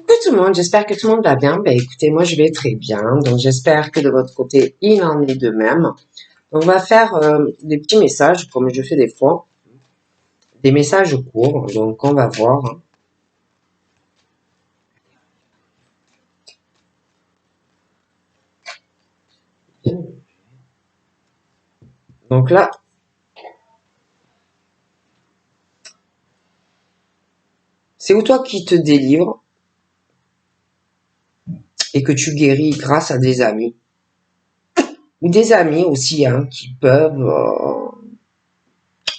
Coucou tout le monde, j'espère que tout le monde va bien. Ben écoutez, moi je vais très bien, donc j'espère que de votre côté il en est de même. Donc, on va faire des petits messages comme je fais des fois, des messages courts, donc on va voir. Donc là, c'est ou toi qui te délivres et que tu guéris grâce à des amis, ou des amis aussi hein, qui peuvent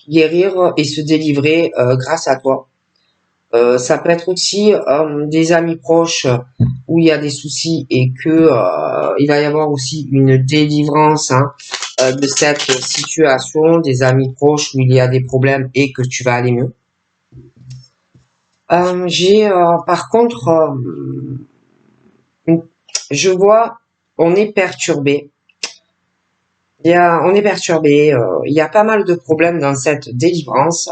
guérir et se délivrer grâce à toi. Ça peut être aussi des amis proches où il y a des soucis et que il va y avoir aussi une délivrance hein, de cette situation, des amis proches où il y a des problèmes et que tu vas aller mieux. J'ai par contre, je vois, on est perturbé. On est perturbé. Il y a pas mal de problèmes dans cette délivrance.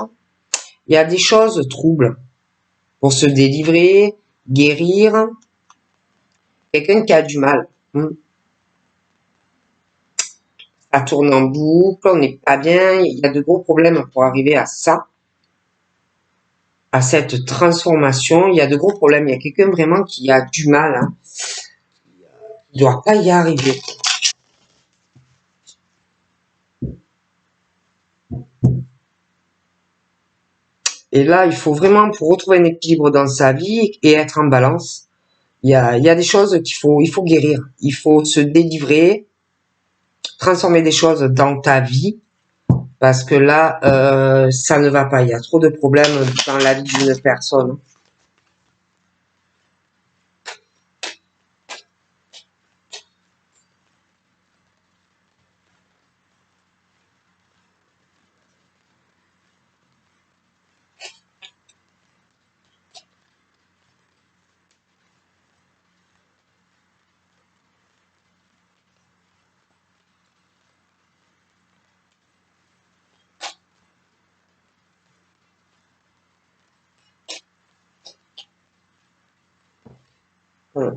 Il y a des choses troubles pour se délivrer, guérir. Quelqu'un qui a du mal. Ça tourne en boucle, on n'est pas bien, il y a de gros problèmes pour arriver à ça, à cette transformation. Il y a de gros problèmes. Il y a quelqu'un vraiment qui a du mal, hein. Il ne doit pas y arriver. Et là, il faut vraiment, pour retrouver un équilibre dans sa vie et être en balance, il y a des choses il faut guérir. Il faut se délivrer, transformer des choses dans ta vie, parce que là, ça ne va pas. Il y a trop de problèmes dans la vie d'une personne. Voilà.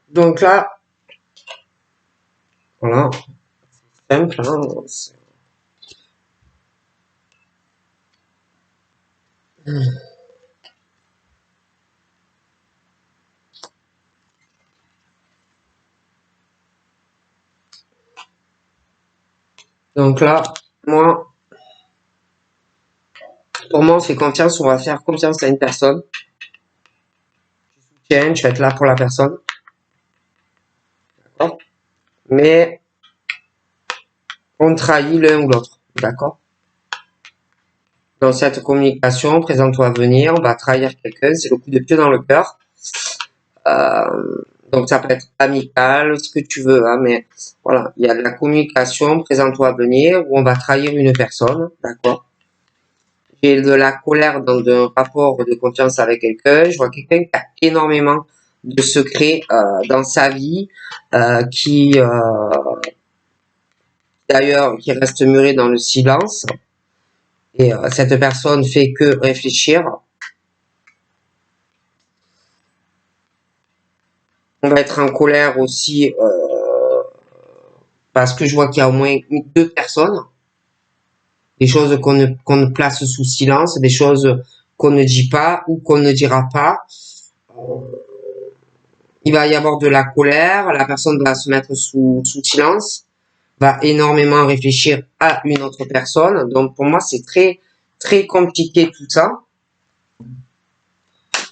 Donc là, voilà, simple, hein. Donc là, moi, pour moi, on fait confiance, on va faire confiance à une personne. Tiens, tu vas être là pour la personne. D'accord. Mais on trahit l'un ou l'autre. D'accord. Dans cette communication, présente-toi à venir, on va trahir quelqu'un, c'est le coup de pied dans le cœur. Donc ça peut être amical, ce que tu veux, hein, mais voilà, il y a de la communication, présente-toi à venir, où on va trahir une personne, d'accord. J'ai de la colère dans un rapport de confiance avec quelqu'un, je vois quelqu'un qui a énormément de secrets dans sa vie, qui d'ailleurs qui reste muré dans le silence, et cette personne fait que réfléchir. On va être en colère aussi parce que je vois qu'il y a au moins deux personnes, des choses qu'on place sous silence, des choses qu'on ne dit pas ou qu'on ne dira pas. Il va y avoir de la colère, la personne va se mettre sous silence, va énormément réfléchir à une autre personne. Donc pour moi, c'est très très compliqué tout ça.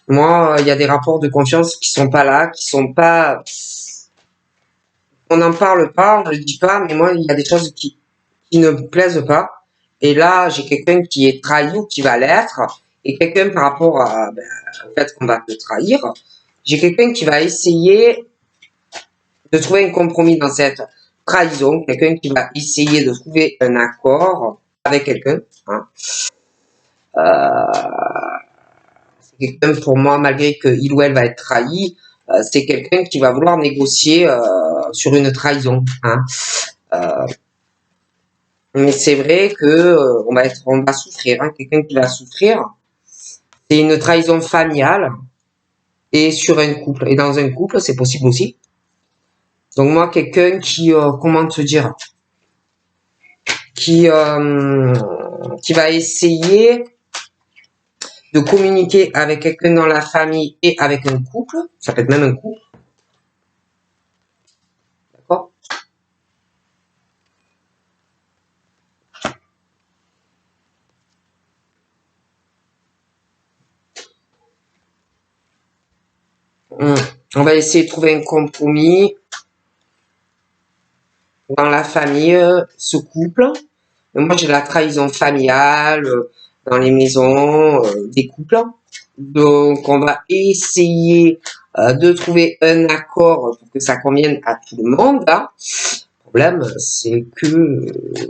Moi, il y a des rapports de confiance qui sont pas là, qui sont pas. On n'en parle pas, on ne le dit pas, mais moi, il y a des choses qui ne me plaisent pas. Et là, j'ai quelqu'un qui est trahi ou qui va l'être, et quelqu'un par rapport au fait qu'on va te trahir, j'ai quelqu'un qui va essayer de trouver un compromis dans cette trahison, quelqu'un qui va essayer de trouver un accord avec quelqu'un. Hein. C'est quelqu'un pour moi, malgré qu'il ou elle va être trahi, c'est quelqu'un qui va vouloir négocier sur une trahison. Hein. Mais c'est vrai que on va souffrir. Hein. Quelqu'un qui va souffrir, c'est une trahison familiale. et sur un couple. Et dans un couple, c'est possible aussi. Donc moi, quelqu'un qui, comment te dire, qui va essayer de communiquer avec quelqu'un dans la famille et avec un couple, ça peut être même un couple, d'accord? On va essayer de trouver un compromis dans la famille, ce couple. Moi, j'ai la trahison familiale dans les maisons des couples. Donc, on va essayer de trouver un accord pour que ça convienne à tout le monde. Hein. Le problème, c'est que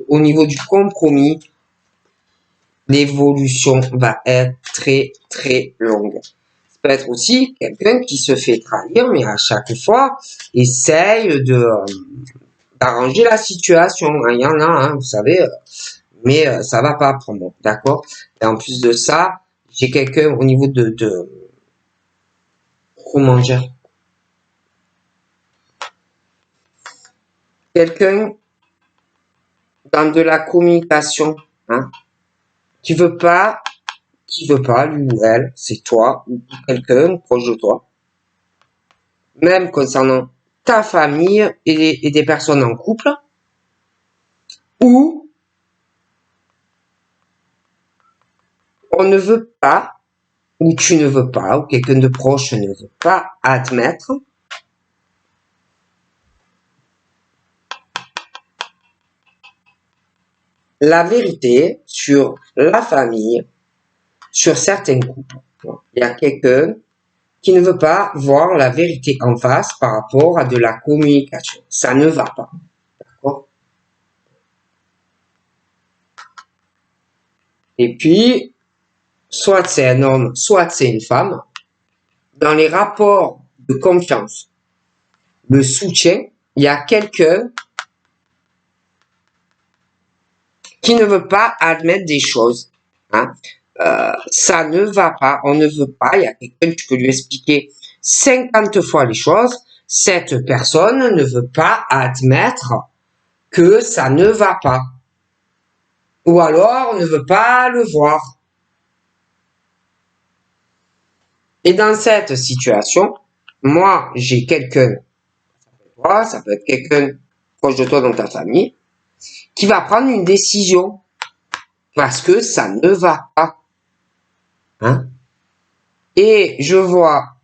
au niveau du compromis, l'évolution va être très, très longue. Ça peut être aussi quelqu'un qui se fait trahir, mais à chaque fois, essaye d'arranger la situation. Il y en a, hein, vous savez, mais ça va pas pour moi, d'accord? Et en plus de ça, j'ai quelqu'un au niveau de comment dire, quelqu'un dans de la communication, hein, qui veut pas, lui ou elle, c'est toi ou quelqu'un proche de toi, même concernant ta famille et des personnes en couple, où on ne veut pas, ou tu ne veux pas, ou quelqu'un de proche ne veut pas admettre la vérité sur la famille, sur certains couples. Il y a quelqu'un qui ne veut pas voir la vérité en face par rapport à de la communication. Ça ne va pas. D'accord? Et puis, soit c'est un homme, soit c'est une femme. Dans les rapports de confiance, de soutien, il y a quelqu'un qui ne veut pas admettre des choses. Hein. Ça ne va pas, on ne veut pas. Il y a quelqu'un, tu peux lui expliquer 50 fois les choses. Cette personne ne veut pas admettre que ça ne va pas. Ou alors, on ne veut pas le voir. Et dans cette situation, moi, j'ai quelqu'un, ça peut être quelqu'un proche de toi dans ta famille, qui va prendre une décision parce que ça ne va pas. Hein? Et je vois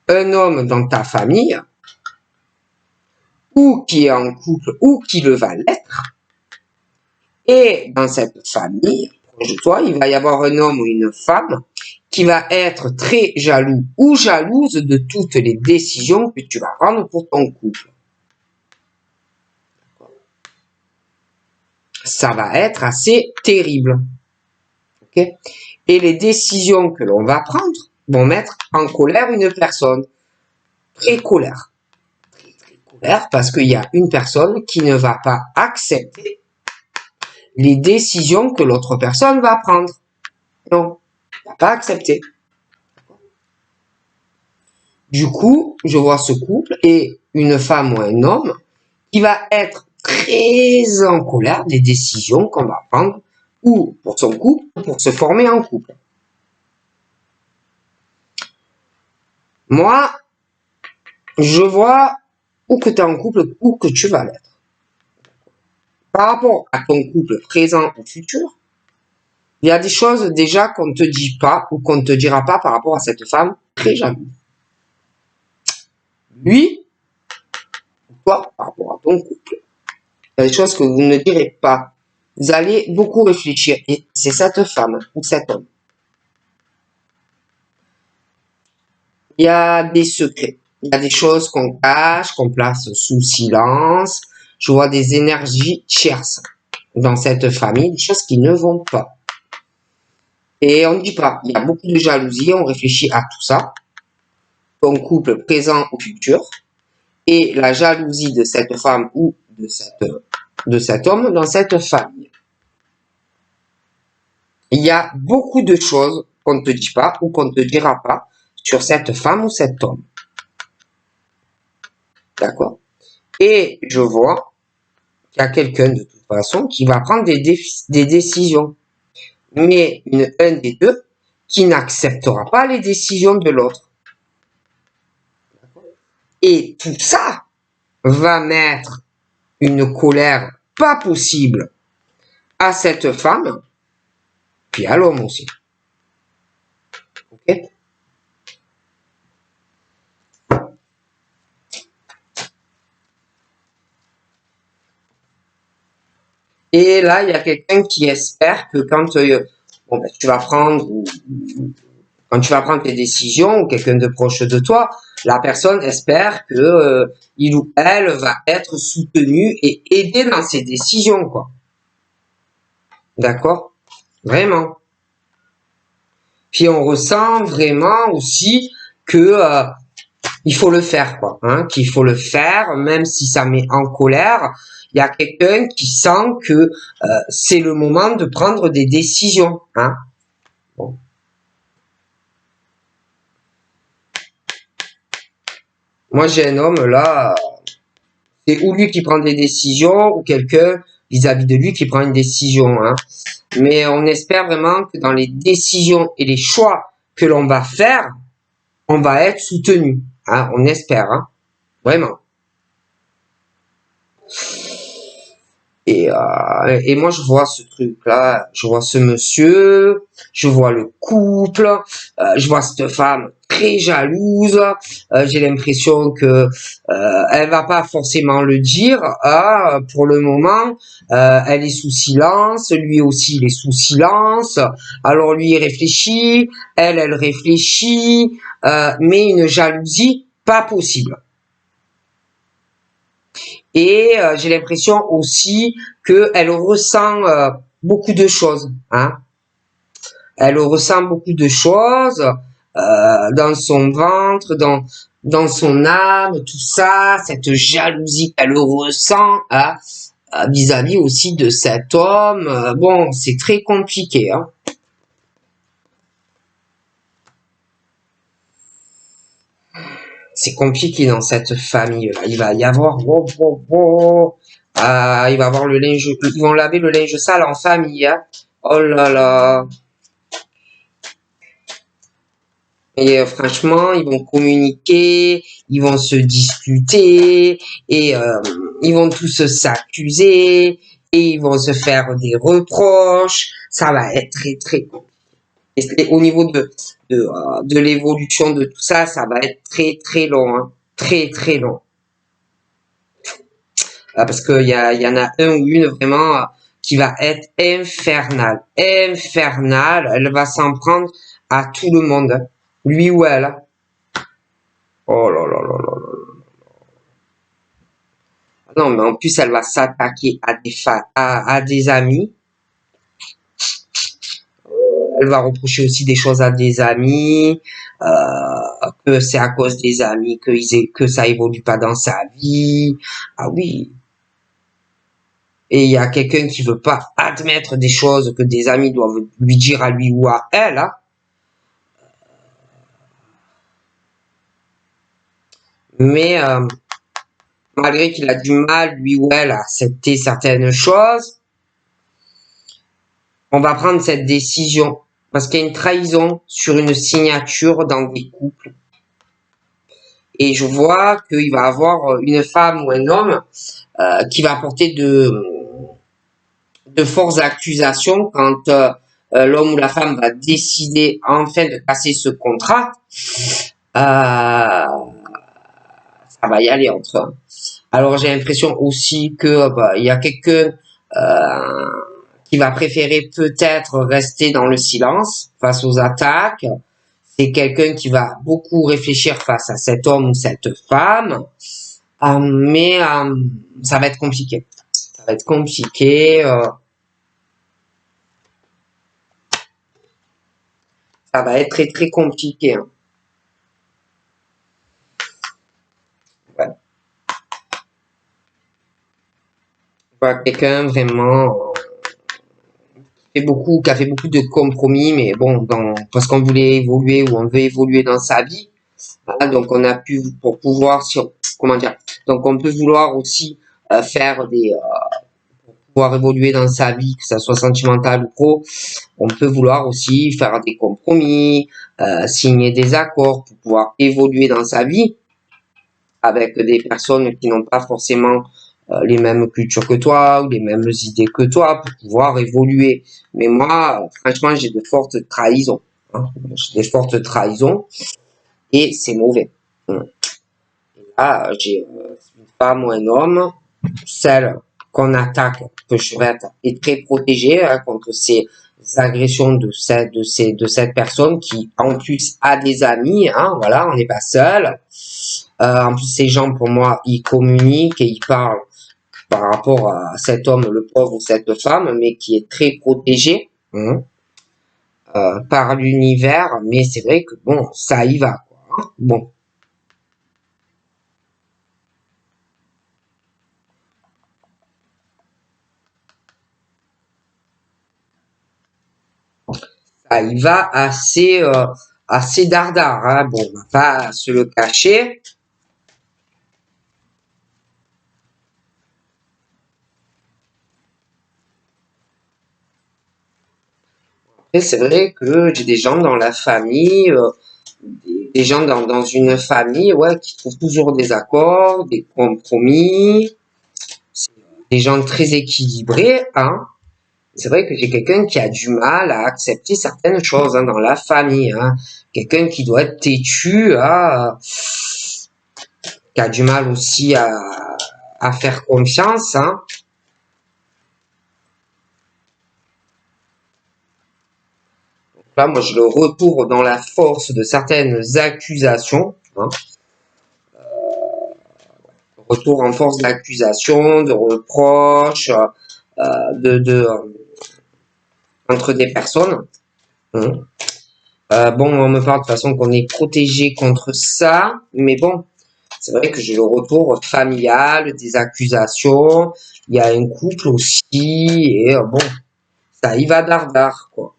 un homme dans ta famille, ou qui est en couple, ou qui le va l'être, et dans cette famille, proche de toi, il va y avoir un homme ou une femme qui va être très jaloux ou jalouse de toutes les décisions que tu vas prendre pour ton couple. Ça va être assez terrible. Okay? Et les décisions que l'on va prendre vont mettre en colère une personne. Très colère. Très colère parce qu'il y a une personne qui ne va pas accepter les décisions que l'autre personne va prendre. Non, elle va pas accepter. Du coup, je vois ce couple et une femme ou un homme qui va être très en colère des décisions qu'on va prendre ou pour son couple ou pour se former en couple. Moi, je vois ou que tu es en couple ou que tu vas l'être. Par rapport à ton couple présent ou futur, il y a des choses déjà qu'on ne te dit pas ou qu'on ne te dira pas par rapport à cette femme très jalouse. Lui, toi, par rapport à ton couple, il y a des choses que vous ne direz pas. Vous allez beaucoup réfléchir et c'est cette femme ou cet homme. Il y a des secrets. Il y a des choses qu'on cache, qu'on place sous silence. Je vois des énergies tierces dans cette famille, des choses qui ne vont pas. Et on ne dit pas. Il y a beaucoup de jalousie, on réfléchit à tout ça. Ton couple présent ou futur. Et la jalousie de cette femme ou de cet homme dans cette famille. Il y a beaucoup de choses qu'on ne te dit pas ou qu'on ne te dira pas sur cette femme ou cet homme. D'accord? Et je vois qu'il y a quelqu'un de toute façon qui va prendre des décisions. Mais un des deux qui n'acceptera pas les décisions de l'autre. Et tout ça va mettre une colère pas possible à cette femme, puis à l'homme aussi. Ok? Et là, il y a quelqu'un qui espère que quand tu vas prendre tes décisions ou quelqu'un de proche de toi, la personne espère que il ou elle va être soutenu et aidé dans ses décisions, quoi. D'accord? Vraiment. Puis on ressent vraiment aussi que il faut le faire, quoi, hein, qu'il faut le faire, même si ça met en colère. Il y a quelqu'un qui sent que c'est le moment de prendre des décisions, hein. Bon. Moi, j'ai un homme là, c'est ou lui qui prend des décisions ou quelqu'un vis-à-vis de lui qui prend une décision, hein. Mais on espère vraiment que dans les décisions et les choix que l'on va faire, on va être soutenu, hein. On espère, hein. Vraiment. Et moi, je vois ce truc-là, je vois ce monsieur, je vois le couple, je vois cette femme très jalouse. J'ai l'impression que elle va pas forcément le dire. Pour le moment, elle est sous silence, lui aussi il est sous silence. Alors lui il réfléchit, elle réfléchit, mais une jalousie pas possible. Et j'ai l'impression aussi qu'elle ressent beaucoup de choses, hein. Elle ressent beaucoup de choses dans son ventre, dans son âme, tout ça, cette jalousie qu'elle ressent, hein, vis-à-vis aussi de cet homme. Bon, c'est très compliqué, hein. C'est compliqué dans cette famille-là. Il va y avoir, il va y avoir le linge, ils vont laver le linge sale en famille, hein. Oh là là. Et franchement, ils vont communiquer, ils vont se disputer, et ils vont tous s'accuser, et ils vont se faire des reproches. Ça va être très très compliqué. Et au niveau de l'évolution de tout ça, ça va être très très long, hein. Très très long. Parce qu'il y en a un ou une vraiment qui va être infernale. Infernale. Elle va s'en prendre à tout le monde, hein. Lui ou elle, hein. Oh là là là là là. Non, mais en plus, elle va s'attaquer à des amis. Elle va reprocher aussi des choses à des amis, que c'est à cause des amis que ça évolue pas dans sa vie. Ah oui. Et il y a quelqu'un qui veut pas admettre des choses que des amis doivent lui dire à lui ou à elle, hein. Mais malgré qu'il a du mal, lui ou elle, à accepter certaines choses, on va prendre cette décision parce qu'il y a une trahison sur une signature dans des couples. Et je vois qu'il va avoir une femme ou un homme qui va porter de fortes accusations quand l'homme ou la femme va décider enfin de passer ce contrat. Ça va y aller entre eux. Alors j'ai l'impression aussi que il y a quelqu'un qui va préférer peut-être rester dans le silence face aux attaques. C'est quelqu'un qui va beaucoup réfléchir face à cet homme ou cette femme. Mais ça va être compliqué. Ça va être compliqué. Ça va être très très compliqué, hein. Ouais. Je vois quelqu'un vraiment qui qui a fait beaucoup de compromis, mais bon, parce qu'on voulait évoluer ou on veut évoluer dans sa vie. Voilà, donc on a pu, pour pouvoir, comment dire, donc on peut vouloir aussi faire pouvoir évoluer dans sa vie, que ça soit sentimental ou pro, on peut vouloir aussi faire des compromis, signer des accords pour pouvoir évoluer dans sa vie avec des personnes qui n'ont pas forcément les mêmes cultures que toi ou les mêmes idées que toi pour pouvoir évoluer. Mais moi, franchement, j'ai de fortes trahisons. Hein. J'ai des fortes trahisons et c'est mauvais. Et là, j'ai une femme ou un homme, celle qu'on attaque, que je vais être, est très protégée hein, contre ces agressions de cette personne qui, en plus, a des amis. Hein, voilà, on n'est pas seul. En plus, ces gens, pour moi, ils communiquent et ils parlent par rapport à cet homme, le pauvre ou cette femme, mais qui est très protégé hein, par l'univers. Mais c'est vrai que bon, ça y va. Quoi, hein. Bon, ça y va assez dardard. Hein. Bon, on va pas se le cacher. Et c'est vrai que j'ai des gens dans la famille, des gens dans une famille, ouais, qui trouvent toujours des accords, des compromis. C'est des gens très équilibrés, hein. C'est vrai que j'ai quelqu'un qui a du mal à accepter certaines choses hein, dans la famille. Hein. Quelqu'un qui doit être têtu, hein, qui a du mal aussi à faire confiance. Hein. Là, moi, je le retourne dans la force de certaines accusations. Hein. Retour en force d'accusation, de reproches, entre des personnes. Hein. Bon, on me parle de toute façon qu'on est protégé contre ça, mais bon, c'est vrai que j'ai le retour familial, des accusations, il y a un couple aussi, et bon, ça y va dardard, quoi.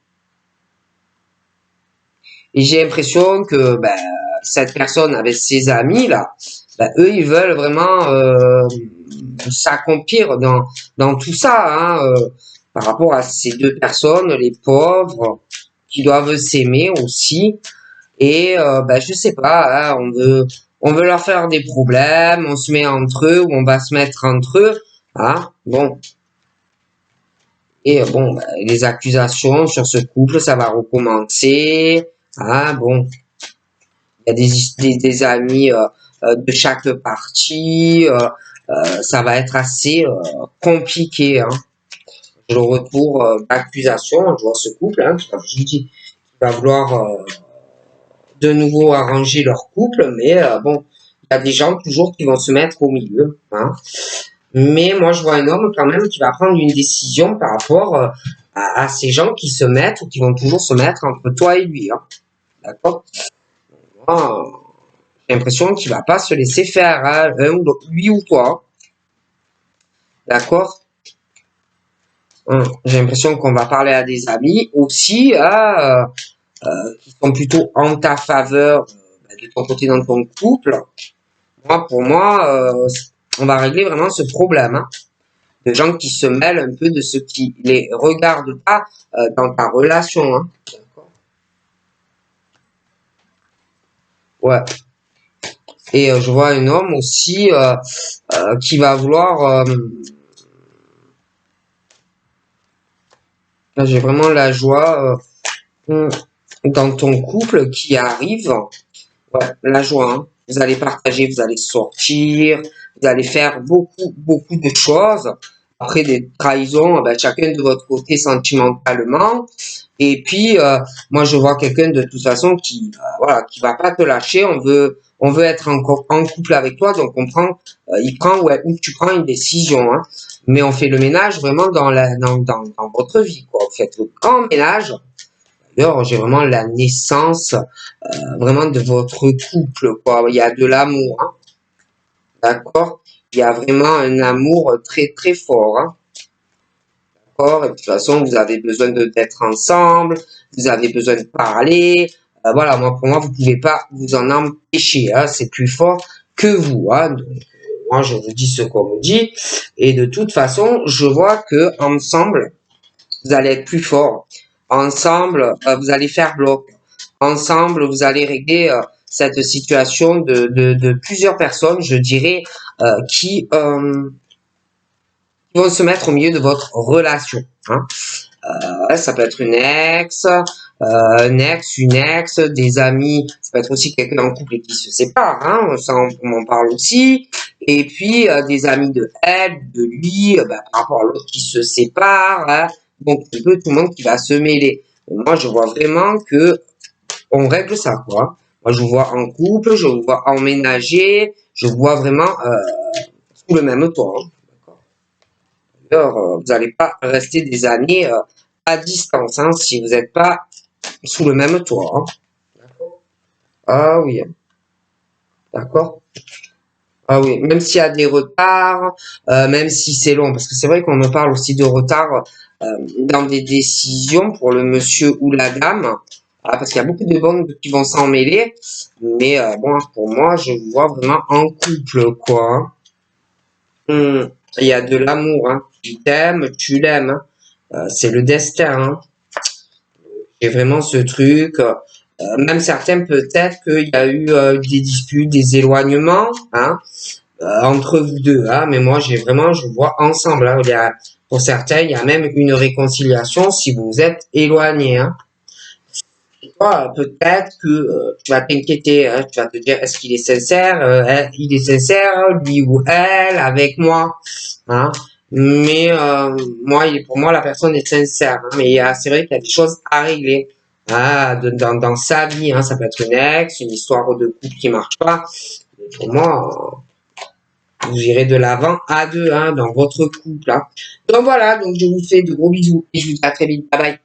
Et j'ai l'impression que ben, cette personne avec ses amis, là, ben, eux, ils veulent vraiment s'accomplir dans tout ça, hein, par rapport à ces deux personnes, les pauvres, qui doivent s'aimer aussi. Et ben, je sais pas, hein, on veut leur faire des problèmes, on se met entre eux, ou on va se mettre entre eux. Hein, bon. Et bon, ben, les accusations sur ce couple, ça va recommencer. Hein, bon, il y a des amis de chaque partie. Ça va être assez compliqué. Hein. Le retour d'accusation, je vois ce couple, hein, comme je dis, qui va vouloir de nouveau arranger leur couple, mais bon, il y a des gens toujours qui vont se mettre au milieu. Hein. Mais moi, je vois un homme quand même qui va prendre une décision par rapport à ces gens qui se mettent ou qui vont toujours se mettre entre toi et lui. Hein. D'accord. Moi, j'ai l'impression qu'il va pas se laisser faire, hein, lui ou toi. D'accord. J'ai l'impression qu'on va parler à des amis aussi, qui sont plutôt en ta faveur de ton côté dans ton couple. Moi, pour moi, on va régler vraiment ce problème. Hein, de gens qui se mêlent un peu de ce qui les regarde pas dans ta relation. Hein. Ouais. Et je vois un homme aussi qui va vouloir. Là, j'ai vraiment la joie dans ton couple qui arrive. Ouais, la joie. Hein. Vous allez partager, vous allez sortir, vous allez faire beaucoup de choses. Après des trahisons, ben, chacun de votre côté sentimentalement. Et puis, moi, je vois quelqu'un de toute façon qui, voilà, qui va pas te lâcher. On veut être encore en couple avec toi, donc on prend, il prend ouais, ou tu prends une décision. Hein. Mais on fait le ménage vraiment dans votre vie, quoi. Vous faites le grand ménage. D'ailleurs, j'ai vraiment la naissance vraiment de votre couple, quoi. Il y a de l'amour, hein, d'accord? Il y a vraiment un amour très très fort, hein, d'accord? Et de toute façon, vous avez besoin d'être ensemble, vous avez besoin de parler. Voilà, moi, pour moi, vous pouvez pas vous en empêcher, hein, c'est plus fort que vous, hein. Donc, moi, je vous dis ce qu'on me dit. Et de toute façon, je vois que ensemble, vous allez être plus fort. Ensemble, vous allez faire bloc. Ensemble, vous allez régler cette situation de plusieurs personnes, je dirais, qui vont se mettre au milieu de votre relation. Hein. Ça peut être un ex, une ex, des amis. Ça peut être aussi quelqu'un en couple qui se sépare. Hein, ça, on en parle aussi. Et puis des amis de elle, de lui, par rapport à l'autre qui se sépare. Hein. Donc un peu tout le monde qui va se mêler. Et moi, je vois vraiment que on règle ça, quoi. Moi, je vous vois en couple, je vous vois emménager, je vous vois vraiment sous le même toit. Hein. D'ailleurs, vous n'allez pas rester des années à distance hein, si vous n'êtes pas sous le même toit. Hein. Ah oui, d'accord. Ah oui, même s'il y a des retards, même si c'est long, parce que c'est vrai qu'on me parle aussi de retard dans des décisions pour le monsieur ou la dame, parce qu'il y a beaucoup de banques qui vont s'en mêler, mais bon, pour moi, je vous vois vraiment en couple, quoi. Il y a de l'amour, hein. Tu t'aimes, tu l'aimes, hein. C'est le destin, hein. J'ai vraiment ce truc. Même certains, peut-être qu'il y a eu des disputes, des éloignements, hein, entre vous deux, hein, mais moi, je vois ensemble, hein. Pour certains, il y a même une réconciliation si vous vous êtes éloignés, hein. Toi, peut-être que tu vas t'inquiéter, hein, tu vas te dire, est-ce qu'il est sincère, il est sincère, lui ou elle, avec moi, hein. Mais moi, pour moi, la personne est sincère, hein, mais c'est vrai qu'il y a des choses à régler. Ah, dans sa vie, hein, ça peut être une ex, une histoire de couple qui marche pas. Mais pour moi, vous irez de l'avant à deux, hein, dans votre couple. Hein. Donc voilà, donc je vous fais de gros bisous et je vous dis à très vite. Bye bye.